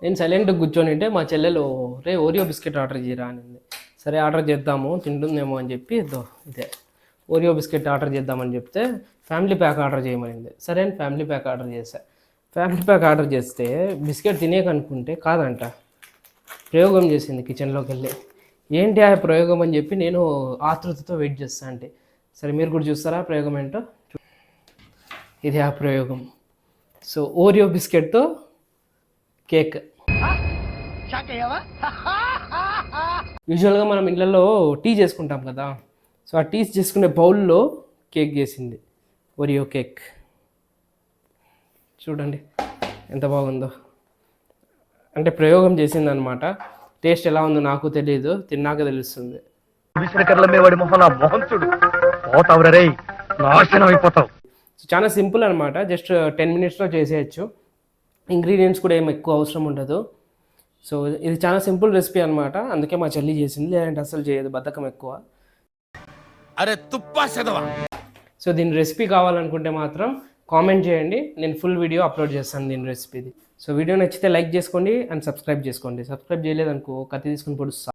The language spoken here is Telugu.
నేను సైలెంట్గా కూర్చొని ఉంటే మా చెల్లెలు ఓరియో బిస్కెట్ ఆర్డర్ చేయరా అనింది. సరే ఆర్డర్ చేద్దాము తింటుందేమో అని చెప్పి ఇదే ఓరియో బిస్కెట్ ఆర్డర్ చేద్దామని చెప్తే ఫ్యామిలీ ప్యాక్ ఆర్డర్ చేయమనింది. సరే అని ఫ్యామిలీ ప్యాక్ ఆర్డర్ చేశాను. ఫ్యామిలీ ప్యాక్ ఆర్డర్ చేస్తే బిస్కెట్ తినేకనుకుంటే కాదంట, ప్రయోగం చేసింది కిచెన్లోకి వెళ్ళి. ఏంటి ఆ ప్రయోగం అని చెప్పి నేను ఆతృతతో వెయిట్ చేస్తా అంటే, సరే మీరు కూడా చూస్తారా ప్రయోగం ఏంటో? ఇది ఆ ప్రయోగం. సో ఓరియో బిస్కెట్తో కేక్. యూజువల్గా మనం ఇళ్ళల్లో టీ చేసుకుంటాం కదా, సో ఆ టీ చేసుకునే బౌల్లో కేక్ చేసింది, ఓరియో కేక్. చూడండి ఎంత బాగుందో. అంటే ప్రయోగం చేసిందనమాట. టేస్ట్ ఎలా ఉందో నాకు తెలియదు, తిన్నాక తెలుస్తుంది. చాలా సింపుల్ అనమాట, జస్ట్ 10 minutesలో చేసేయచ్చు. ఇంగ్రీడియంట్స్ కూడా ఏం ఎక్కువ అవసరం ఉండదు. సో ఇది చాలా సింపుల్ రెసిపీ అనమాట, అందుకే మా చెల్లి చేసింది, లేదంటే అసలు చేయదు, బద్ధకం ఎక్కువ. అరే తుప్పా చదవా. సో దీని రెసిపీ కావాలనుకుంటే మాత్రం కామెంట్ చేయండి, నేను ఫుల్ వీడియో అప్లోడ్ చేస్తాను దీని రెసిపీది. సో వీడియో నచ్చితే లైక్ చేసుకోండి అండ్ సబ్స్క్రైబ్ చేసుకోండి. సబ్స్క్రైబ్ చేయలేదనుకో కత్తి తీసుకుని పొడుస్తా.